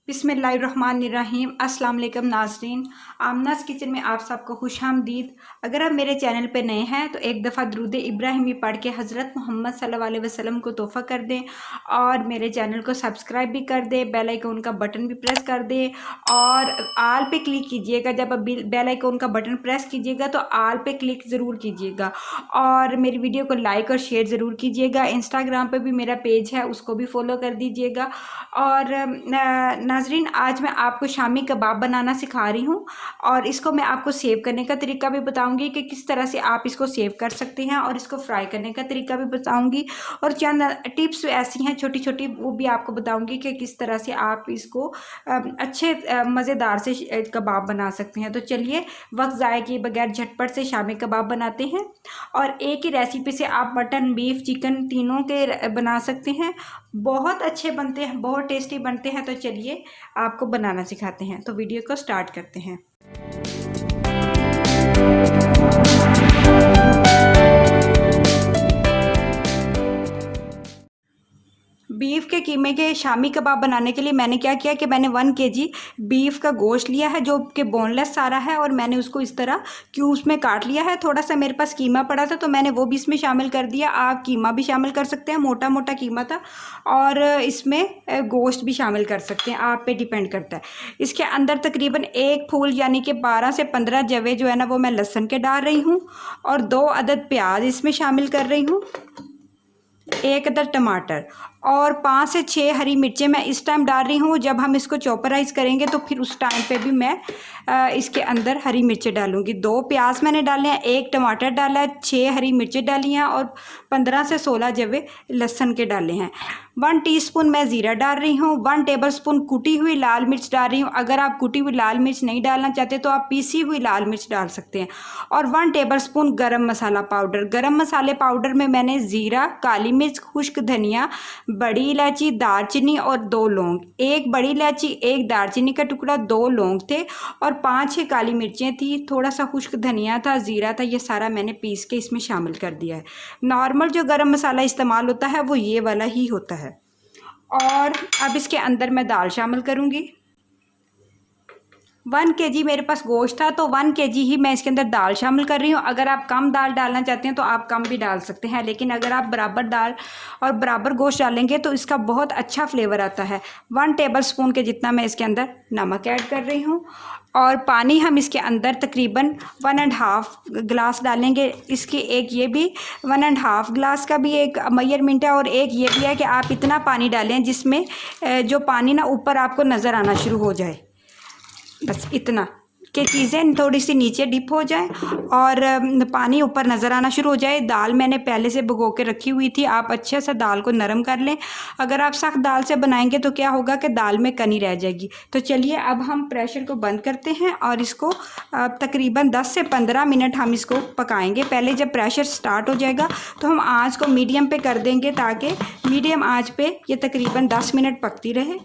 बिस्मिल्लाहिर्रहमानिर्रहीम। अस्सलाम वालेकुम नाज़रीन, आमनास किचन में आप सबको खुशामदीद। अगर आप मेरे चैनल पे नए हैं तो एक दफ़ा दुरूद इब्राहिमी पढ़ के हज़रत मोहम्मद सल्लल्लाहु अलैहि वसल्लम को तोहफ़ा कर दें और मेरे चैनल को सब्सक्राइब भी कर दें, बेल आइकन का बटन भी प्रेस कर दें और आल पे क्लिक कीजिएगा। जब आप बेल आइकन का बटन प्रेस कीजिएगा तो आल पे क्लिक ज़रूर कीजिएगा और मेरी वीडियो को लाइक और शेयर ज़रूर कीजिएगा। इंस्टाग्राम पे भी मेरा पेज है, उसको भी फॉलो कर दीजिएगा। और नाजरीन, आज मैं आपको शामी कबाब बनाना सिखा रही हूँ और इसको मैं आपको सेव करने का तरीका भी बताऊंगी कि किस तरह से आप इसको सेव कर सकते हैं और इसको फ्राई करने का तरीका भी बताऊंगी और चंद टिप्स ऐसी हैं छोटी छोटी, वो भी आपको बताऊंगी कि किस तरह से आप इसको अच्छे मज़ेदार से कबाब बना सकते हैं। तो चलिए वक्त ज़ाया किए बगैर झटपट से शामी कबाब बनाते हैं और एक ही रेसिपी से आप मटन, बीफ, चिकन तीनों के बना सकते हैं। बहुत अच्छे बनते हैं, बहुत टेस्टी बनते हैं। तो चलिए आपको बनाना सिखाते हैं, तो वीडियो को स्टार्ट करते हैं। बीफ के कीमे के शामी कबाब बनाने के लिए मैंने क्या किया कि मैंने 1 kg बीफ का गोश्त लिया है जो कि बोनलेस सारा है और मैंने उसको इस तरह क्यूब्स में काट लिया है। थोड़ा सा मेरे पास कीमा पड़ा था तो मैंने वो भी इसमें शामिल कर दिया। आप कीमा भी शामिल कर सकते हैं, मोटा मोटा कीमा था, और इसमें गोश्त भी शामिल कर सकते हैं, आप पे डिपेंड करता है। इसके अंदर तकरीबन 1 फूल यानी कि 12 से 15 जवे जो है ना वो मैं लहसुन के डाल रही हूँ और 2 अदद प्याज इसमें शामिल कर रही हूँ, 1 अदद टमाटर और 5 से 6 हरी मिर्चें मैं इस टाइम डाल रही हूँ। जब हम इसको चॉपराइज करेंगे तो फिर उस टाइम पे भी मैं इसके अंदर हरी मिर्चें डालूँगी। 2 प्याज मैंने डाले हैं, 1 टमाटर डाला है, 6 हरी मिर्चें डाली हैं और 15 से 16 जवे लहसुन के डाले हैं। 1 टीस्पून मैं ज़ीरा डाल रही हूँ, 1 टेबलस्पून कुटी हुई लाल मिर्च डाल रही हूँ। अगर आप कुटी हुई लाल मिर्च नहीं डालना चाहते तो आप पीसी हुई लाल मिर्च डाल सकते हैं। और 1 टेबलस्पून गरम मसाला पाउडर। गरम मसाले पाउडर में मैंने ज़ीरा, काली मिर्च, खुश्क धनिया, बड़ी इलायची, दालचीनी और 2 लौंग, 1 बड़ी इलायची, 1 दालचीनी का टुकड़ा, 2 लौंग थे और 5-6 काली मिर्चें थी, थोड़ा सा खुश्क धनिया था, ज़ीरा था, ये सारा मैंने पीस के इसमें शामिल कर दिया है। नॉर्मल जो गरम मसाला इस्तेमाल होता है वो ये वाला ही होता है। और अब इसके अंदर मैं दाल शामिल करूँगी। 1 kg मेरे पास गोश्त था तो 1 kg ही मैं इसके अंदर दाल शामिल कर रही हूँ। अगर आप कम दाल डालना चाहते हैं तो आप कम भी डाल सकते हैं, लेकिन अगर आप बराबर दाल और बराबर गोश्त डालेंगे तो इसका बहुत अच्छा फ्लेवर आता है। 1 टेबलस्पून के जितना मैं इसके अंदर नमक ऐड कर रही हूँ और पानी हम इसके अंदर तकरीबन 1.5 गिलास डालेंगे। इसकी एक ये भी 1.5 गिलास का भी एक मेजरमेंट है और एक ये भी है कि आप इतना पानी डालें जिसमें जो पानी ना ऊपर आपको नज़र आना शुरू हो जाए, बस इतना कि चीज़ें थोड़ी सी नीचे डिप हो जाए और पानी ऊपर नज़र आना शुरू हो जाए। दाल मैंने पहले से भिगो के रखी हुई थी, आप अच्छे से दाल को नरम कर लें। अगर आप सख्त दाल से बनाएंगे तो क्या होगा कि दाल में कनी रह जाएगी। तो चलिए अब हम प्रेशर को बंद करते हैं और इसको तकरीबन 10 से 15 मिनट हम इसको पकाएंगे। पहले जब प्रेशर स्टार्ट हो जाएगा तो हम आँच को मीडियम पे कर देंगे ताकि मीडियम आँच पे ये तकरीबन 10 मिनट पकती रहे।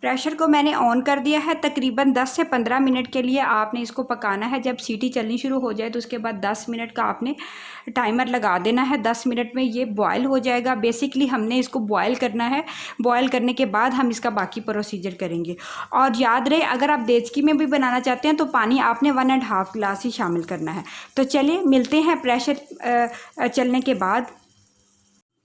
प्रेशर को मैंने ऑन कर दिया है। तकरीबन 10 से 15 मिनट के लिए आपने इसको पकाना है। जब सीटी चलनी शुरू हो जाए तो उसके बाद 10 मिनट का आपने टाइमर लगा देना है। 10 मिनट में ये बॉयल हो जाएगा। बेसिकली हमने इसको बॉयल करना है, बॉयल करने के बाद हम इसका बाकी प्रोसीजर करेंगे। और याद रहे, अगर आप देचकी में भी बनाना चाहते हैं तो पानी आपने 1.5 गिलास ही शामिल करना है। तो चलिए मिलते हैं प्रेशर चलने के बाद।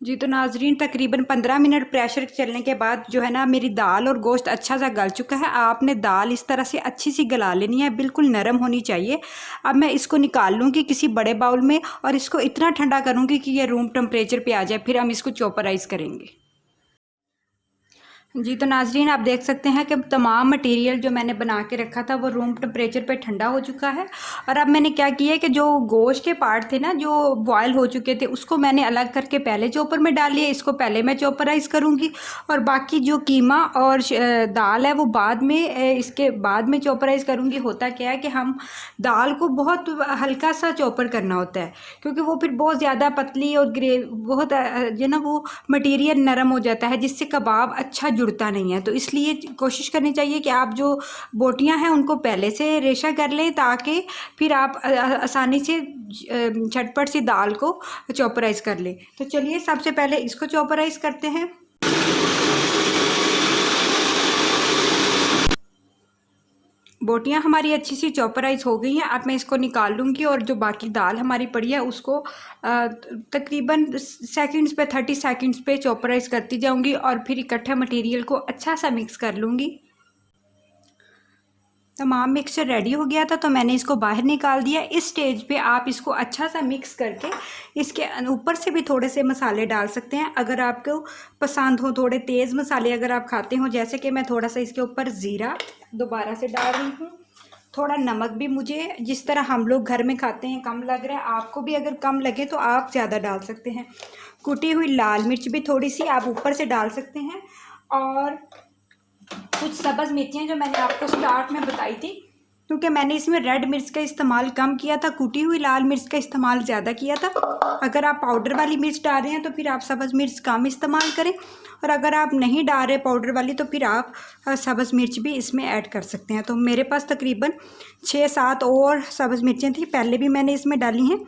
जी तो नाजरीन, तकरीबन 15 मिनट प्रेशर चलने के बाद जो है ना मेरी दाल और गोश्त अच्छा सा गल चुका है। आपने दाल इस तरह से अच्छी सी गला लेनी है, बिल्कुल नरम होनी चाहिए। अब मैं इसको निकाल लूँगी किसी बड़े बाउल में और इसको इतना ठंडा करूँगी कि ये रूम टेम्परेचर पे आ जाए, फिर हम इसको चॉपराइज़ करेंगे। जी तो नाजरीन, आप देख सकते हैं कि तमाम मटेरियल जो मैंने बना के रखा था वो रूम टेम्परेचर पे ठंडा हो चुका है। और अब मैंने क्या किया है कि जो गोश्त के पार्ट थे ना जो बॉयल हो चुके थे उसको मैंने अलग करके पहले चॉपर में डाल लिया। इसको पहले मैं चॉपराइज करूँगी और बाकी जो कीमा और दाल है वो बाद में, इसके बाद में चॉपराइज करूँगी। होता क्या है कि हम दाल को बहुत हल्का सा चॉपर करना होता है क्योंकि वो फिर बहुत ज़्यादा पतली और बहुत जो ना वो मटीरियल नरम हो जाता है जिससे कबाब अच्छा जुड़ता नहीं है। तो इसलिए कोशिश करनी चाहिए कि आप जो बोटियां हैं उनको पहले से रेशा कर लें ताकि फिर आप आसानी से झटपट सी दाल को चॉपराइज कर लें। तो चलिए सबसे पहले इसको चॉपराइज करते हैं। बोटियां हमारी अच्छी सी चॉपराइज हो गई हैं। अब मैं इसको निकाल लूँगी और जो बाकी दाल हमारी पड़ी है उसको तकरीबन सेकंड्स पे 30 सेकंड्स पे चॉपराइज करती जाऊँगी और फिर इकट्ठा मटेरियल को अच्छा सा मिक्स कर लूँगी। तमाम मिक्सचर रेडी हो गया था तो मैंने इसको बाहर निकाल दिया। इस स्टेज पे आप इसको अच्छा सा मिक्स करके इसके ऊपर से भी थोड़े से मसाले डाल सकते हैं अगर आपको पसंद हो। थोड़े तेज़ मसाले अगर आप खाते हो, जैसे कि मैं थोड़ा सा इसके ऊपर ज़ीरा दोबारा से डाल रही हूँ। थोड़ा नमक भी मुझे जिस तरह हम लोग घर में खाते हैं कम लग रहा है, आपको भी अगर कम लगे तो आप ज़्यादा डाल सकते हैं। कुटी हुई लाल मिर्च भी थोड़ी सी आप ऊपर से डाल सकते हैं और कुछ सब्ज़ मिर्चियाँ जो मैंने आपको स्टार्ट में बताई थी, क्योंकि मैंने इसमें रेड मिर्च का इस्तेमाल कम किया था, कुटी हुई लाल मिर्च का इस्तेमाल ज़्यादा किया था। अगर आप पाउडर वाली मिर्च डाल रहे हैं तो फिर आप सब्ज़ मिर्च कम इस्तेमाल करें, और अगर आप नहीं डाल रहे पाउडर वाली तो फिर आप सब्ज़ मिर्च भी इसमें ऐड कर सकते हैं। तो मेरे पास तकरीबन 6-7 और सब्ज़ मिर्चें थी, पहले भी मैंने इसमें डाली हैं।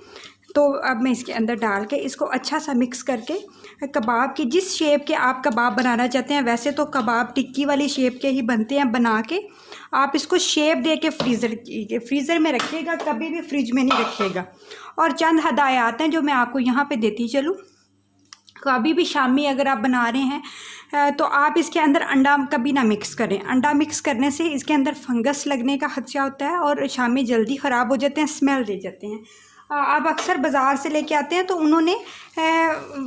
तो अब मैं इसके अंदर डाल के इसको अच्छा सा मिक्स करके कबाब की जिस शेप के आप कबाब बनाना चाहते हैं, वैसे तो कबाब टिक्की वाली शेप के ही बनते हैं, बना के आप इसको शेप दे के फ्रीज़र में रखिएगा, कभी भी फ्रिज में नहीं रखिएगा। और चंद हदायत हैं जो मैं आपको यहाँ पे देती चलूँ। कभी भी शामी अगर आप बना रहे हैं तो आप इसके अंदर अंडा कभी ना मिक्स करें। अंडा मिक्स करने से इसके अंदर फंगस लगने का खदशा होता है और शामी जल्दी ख़राब हो जाते हैं, स्मेल दे जाते हैं। आप अक्सर बाज़ार से लेके आते हैं तो उन्होंने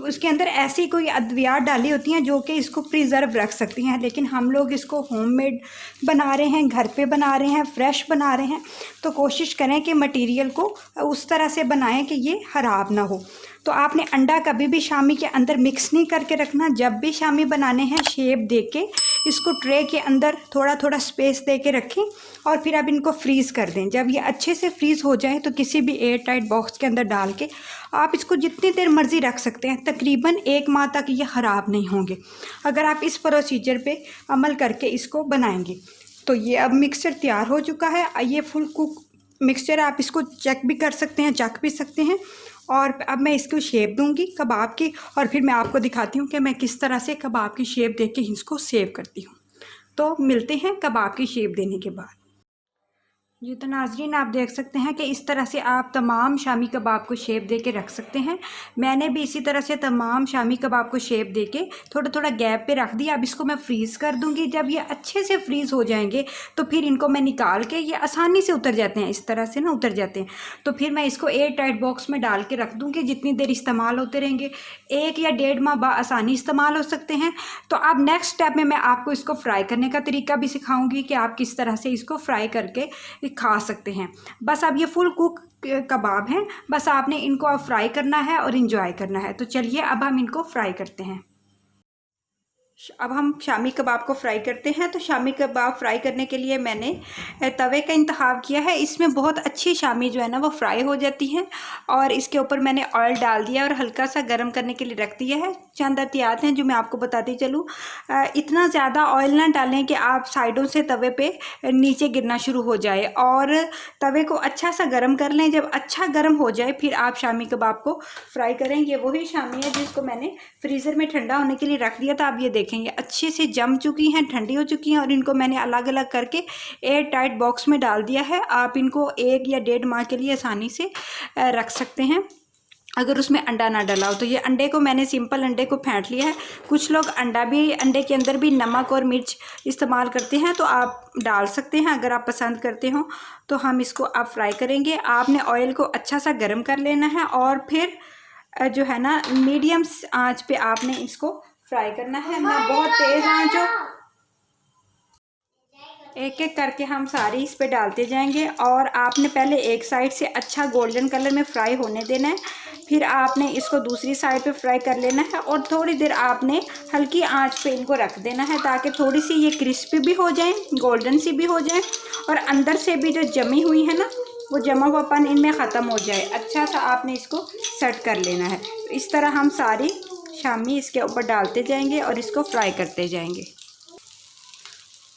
उसके अंदर ऐसी कोई अद्वियात डाली होती हैं जो कि इसको प्रिजर्व रख सकती हैं, लेकिन हम लोग इसको होममेड बना रहे हैं, घर पे बना रहे हैं, फ्रेश बना रहे हैं। तो कोशिश करें कि मटेरियल को उस तरह से बनाएं कि ये ख़राब ना हो। तो आपने अंडा कभी भी शामी के अंदर मिक्स नहीं करके रखना। जब भी शामी बनाने हैं शेप दे के इसको ट्रे के अंदर थोड़ा थोड़ा स्पेस दे के रखें और फिर अब इनको फ्रीज़ कर दें। जब ये अच्छे से फ्रीज़ हो जाए तो किसी भी एयर टाइट बॉक्स के अंदर डाल के आप इसको जितनी देर मर्ज़ी रख सकते हैं, तकरीबन 1 माह तक ये ख़राब नहीं होंगे अगर आप इस प्रोसीजर पे अमल करके इसको बनाएंगे। तो ये अब मिक्सचर तैयार हो चुका है। ये फुल कुक मिक्सचर, आप इसको चेक भी कर सकते हैं, चख भी सकते हैं। और अब मैं इसको शेप दूंगी कबाब की और फिर मैं आपको दिखाती हूँ कि मैं किस तरह से कबाब की शेप दे के इसको सेव करती हूँ। तो मिलते हैं कबाब की शेप देने के बाद। जी तो नाजरीन, आप देख सकते हैं कि इस तरह से आप तमाम शामी कबाब को शेप दे के रख सकते हैं। मैंने भी इसी तरह से तमाम शामी कबाब को शेप दे के थोड़ा थोड़ा गैप पे रख दिया। अब इसको मैं फ्रीज़ कर दूंगी। जब ये अच्छे से फ्रीज़ हो जाएंगे तो फिर इनको मैं निकाल के, ये आसानी से उतर जाते हैं, इस तरह से ना उतर जाते हैं। तो फिर मैं इसको एयर टाइट बॉक्स में डाल के रख दूँगी, जितनी देर इस्तेमाल होते रहेंगे। 1 या 1.5 माह आसानी इस्तेमाल हो सकते हैं। तो अब नेक्स्ट स्टेप में मैं आपको इसको फ्राई करने का तरीका भी सिखाऊँगी कि आप किस तरह से इसको फ्राई करके खा सकते हैं। बस अब ये फुल कुक कबाब हैं, बस आपने इनको अब फ्राई करना है और इंजॉय करना है। तो चलिए अब हम इनको फ्राई करते हैं। अब हम शामी कबाब को फ्राई करते हैं। तो शामी कबाब फ्राई करने के लिए मैंने तवे का इंतखाब किया है। इसमें बहुत अच्छी शामी जो है ना वो फ्राई हो जाती है। और इसके ऊपर मैंने ऑयल डाल दिया और हल्का सा गर्म करने के लिए रख दिया है। चंद एहतियात हैं जो मैं आपको बताती चलूँ। इतना ज़्यादा ऑयल ना डालें कि आप साइडों से तवे पे नीचे गिरना शुरू हो जाए, और तवे को अच्छा सा गर्म कर लें। जब अच्छा गर्म हो जाए फिर आप शामी कबाब को फ्राई करें। ये वही शामी है जिसको मैंने फ्रीज़र में ठंडा होने के लिए रख दिया था। आप ये देखें ये अच्छे से जम चुकी हैं, ठंडी हो चुकी हैं, और इनको मैंने अलग अलग करके एयर टाइट बॉक्स में डाल दिया है। आप इनको 1 या 1.5 माह के लिए आसानी से रख सकते हैं अगर उसमें अंडा ना डला हो। तो ये अंडे को मैंने सिंपल अंडे को फेंट लिया है। कुछ लोग अंडे के अंदर भी नमक और मिर्च इस्तेमाल करते हैं, तो आप डाल सकते हैं अगर आप पसंद करते हो। तो हम इसको अब फ्राई करेंगे। आपने ऑयल को अच्छा सा गर्म कर लेना है और फिर जो है ना मीडियम आंच पे आपने इसको फ्राई करना है, ना बहुत तेज़ आंच हो। एक एक करके हम सारी इस पे डालते जाएंगे और आपने पहले एक साइड से अच्छा गोल्डन कलर में फ्राई होने देना है। फिर आपने इसको दूसरी साइड पे फ्राई कर लेना है और थोड़ी देर आपने हल्की आंच पे इनको रख देना है ताकि थोड़ी सी ये क्रिस्पी भी हो जाए, गोल्डन सी भी हो जाए, और अंदर से भी जो जमी हुई है ना वो जमा हुआपन इनमें ख़त्म हो जाए। अच्छा सा आपने इसको सेट कर लेना है। इस तरह हम सारी शामी इसके ऊपर डालते जाएंगे और इसको फ्राई करते जाएंगे।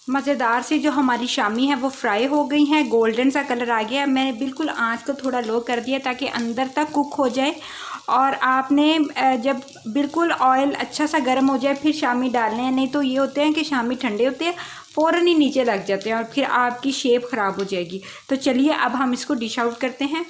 मज़ेदार सी जो हमारी शामी है वो फ्राई हो गई हैं, गोल्डन सा कलर आ गया। मैंने बिल्कुल आंच को थोड़ा लो कर दिया ताकि अंदर तक कुक हो जाए। और आपने जब बिल्कुल ऑयल अच्छा सा गर्म हो जाए फिर शामी डालने हैं, नहीं तो ये होते हैं कि शामी ठंडे होते हैं, फ़ौरन ही नीचे लग जाते हैं और फिर आपकी शेप ख़राब हो जाएगी। तो चलिए अब हम इसको डिश आउट करते हैं।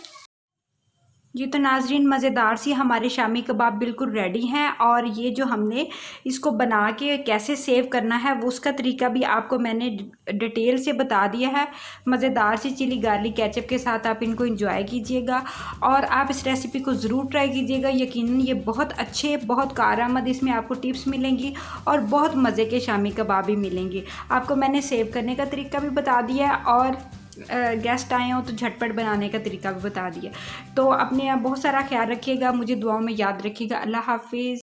जी तो नाज़रीन, मज़ेदार सी हमारे शामी कबाब बिल्कुल रेडी हैं और ये जो हमने इसको बना के कैसे सेव करना है वो उसका तरीका भी आपको मैंने डिटेल से बता दिया है। मज़ेदार सी चिली गार्लिक केचप के साथ आप इनको एंजॉय कीजिएगा और आप इस रेसिपी को ज़रूर ट्राई कीजिएगा। यकीनन ये बहुत अच्छे, बहुत कारआमद इसमें आपको टिप्स मिलेंगी और बहुत मज़े के शामी कबाब भी मिलेंगे। आपको मैंने सेव करने का तरीका भी बता दिया है और गेस्ट आए हो तो झटपट बनाने का तरीका भी बता दिया। तो अपने आप बहुत सारा ख्याल रखिएगा, मुझे दुआओं में याद रखिएगा। अल्लाह हाफिज़।